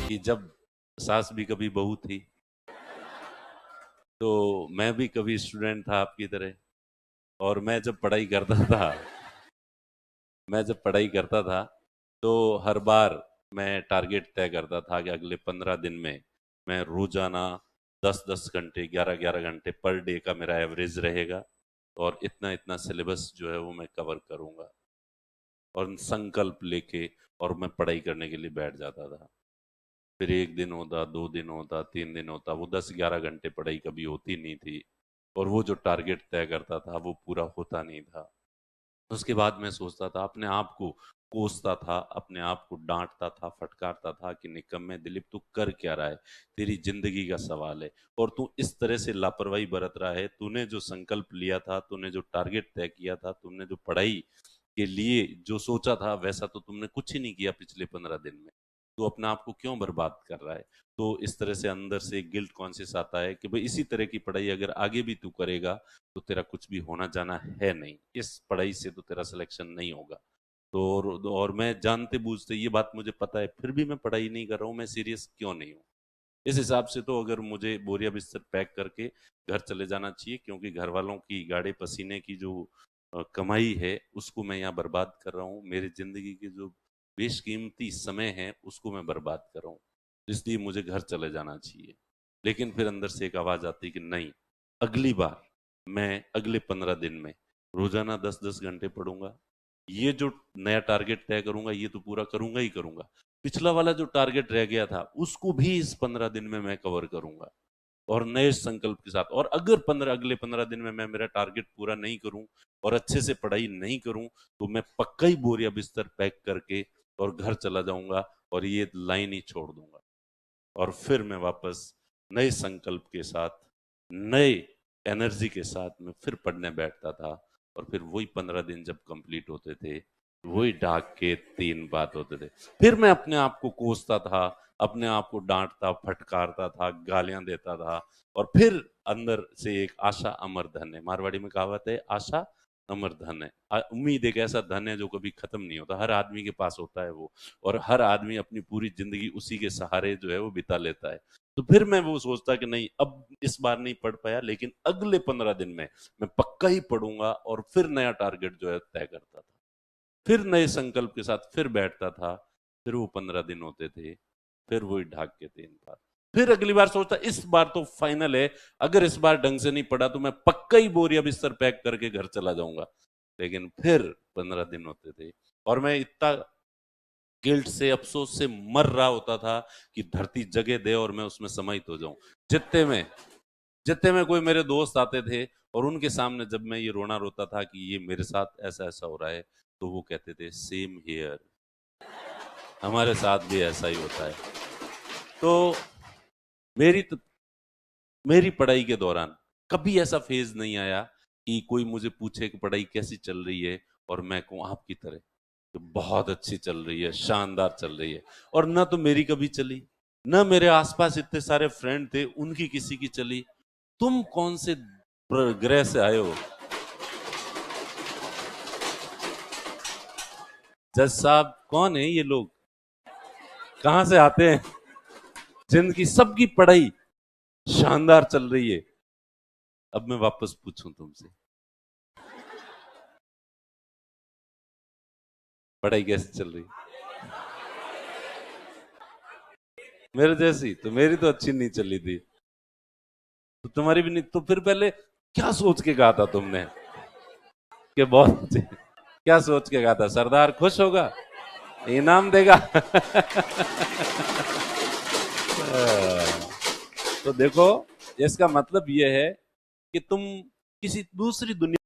कि जब सास भी कभी बहू थी, तो मैं भी कभी स्टूडेंट था आपकी तरह। और मैं जब पढ़ाई करता था तो हर बार मैं टारगेट तय करता था कि अगले 15 दिन में मैं रोजाना 10-10 घंटे, 11-11 घंटे पर डे का मेरा एवरेज रहेगा, और इतना इतना सिलेबस जो है वो मैं कवर करूंगा। और संकल्प लेके और मैं पढ़ाई करने के लिए बैठ जाता था। फिर एक दिन होता, 2 दिन होता, 3 दिन होता, वो 10-11 घंटे पढ़ाई कभी होती नहीं थी, और वो जो टारगेट तय करता था वो पूरा होता नहीं था। उसके बाद मैं सोचता था, अपने आप को कोसता था, अपने आप को डांटता था, फटकारता था कि निकम्मे दिलीप तू कर क्या रहा है, तेरी जिंदगी का सवाल है, और तू इस तरह से लापरवाही बरत रहा है। तूने जो संकल्प लिया था, तूने जो टारगेट तय किया था, तुमने जो पढ़ाई के लिए जो सोचा था, वैसा तो तुमने कुछ ही नहीं किया पिछले 15 दिन में। तो अपने आप को क्यों बर्बाद कर रहा है? तो इस तरह से अंदर से गिल्ट कॉन्शियस आता है कि भाई इसी तरह की पढ़ाई अगर आगे भी तू करेगा तो तेरा कुछ भी होना जाना है नहीं, इस पढ़ाई से तो तेरा सिलेक्शन नहीं होगा। तो और मैं जानते बूझते, ये बात मुझे पता है, फिर भी मैं पढ़ाई नहीं कर रहा हूँ। मैं सीरियस क्यों नहीं हूँ? इस हिसाब से तो अगर मुझे बोरिया बिस्तर पैक करके घर चले जाना चाहिए, क्योंकि घर वालों की गाड़े पसीने की जो कमाई है उसको मैं यहाँ बर्बाद कर रहा हूँ। मेरी जिंदगी के जो बेशकीमती समय है उसको मैं बर्बाद कर रहा हूँ, इसलिए मुझे घर चले जाना चाहिए। लेकिन फिर अंदर से एक आवाज आती है कि नहीं, अगली बार मैं अगले 15 दिन में रोजाना 10-10 घंटे पढ़ूंगा। ये जो नया टारगेट तय करूंगा ये तो पूरा करूंगा ही करूंगा। पिछला वाला जो टारगेट रह गया था उसको भी इस 15 दिन में मैं कवर करूंगा, और नए संकल्प के साथ। और अगर अगले 15 दिन में मैं मेरा टारगेट पूरा नहीं करूं और अच्छे से पढ़ाई नहीं करूं, तो मैं पक्का ही बोरिया बिस्तर पैक करके और घर चला जाऊंगा, और ये लाइन ही छोड़ दूंगा। और फिर मैं वापस नए संकल्प के साथ, नए एनर्जी के साथ मैं फिर पढ़ने बैठता था। और फिर वही 15 दिन जब कंप्लीट होते थे, वही डाक के 3 बात होते थे। फिर मैं अपने आप को कोसता था, अपने आप को डांटता फटकारता था, गालियां देता था। और फिर अंदर से एक आशा अमर धन है, मारवाड़ी में कहावत है, आशा अमर धन है। उम्मीद एक ऐसा धन है जो कभी खत्म नहीं होता, हर आदमी के पास होता है वो, और हर आदमी अपनी पूरी जिंदगी उसी के सहारे जो है वो बिता लेता है। तो फिर मैं वो सोचता कि नहीं, अब इस बार नहीं पढ़ पाया, लेकिन अगले 15 दिन में मैं पक्का ही पढ़ूंगा, और फिर नया टारगेट जो है तय करता था, फिर नए संकल्प के साथ फिर बैठता था। फिर वो 15 दिन होते थे, फिर वही ढाक के 3 बार। फिर अगली बार सोचता इस बार तो फाइनल है, अगर इस बार ढंग से नहीं पढ़ा तो मैं पक्का ही बोरिया बिस्तर पैक करके घर चला जाऊंगा। लेकिन फिर 15 दिन होते थे, और मैं इतना गिल्ट से, अफसोस से मर रहा होता था कि धरती जगह दे और मैं उसमें समाहित हो जाऊं। जितने में कोई मेरे दोस्त आते थे, और उनके सामने जब मैं ये रोना रोता था कि ये मेरे साथ ऐसा ऐसा हो रहा है, तो वो कहते थे सेम हियर, हमारे साथ भी ऐसा ही होता है। तो मेरी तो, मेरी पढ़ाई के दौरान कभी ऐसा फेज नहीं आया कि कोई मुझे पूछे कि पढ़ाई कैसी चल रही है, और मैं कहूँ आपकी तरह तो बहुत अच्छी चल रही है, शानदार चल रही है। और ना तो मेरी कभी चली, ना मेरे आसपास इतने सारे फ्रेंड थे उनकी किसी की चली। तुम कौन से ग्रह से आए हो? जज साहब, कौन है ये लोग, कहां से आते हैं, जिनकी सबकी पढ़ाई शानदार चल रही है? अब मैं वापस पूछूं तुमसे, पढ़ाई कैसे चल रही? मेरे जैसी तो, मेरी तो अच्छी नहीं चली थी, तो तुम्हारी भी नहीं, तो फिर पहले क्या सोच के कहा था तुमने कि बहुत अच्छी? क्या सोच के कहा था? सरदार खुश होगा, इनाम देगा? तो देखो, इसका मतलब यह है कि तुम किसी दूसरी दुनिया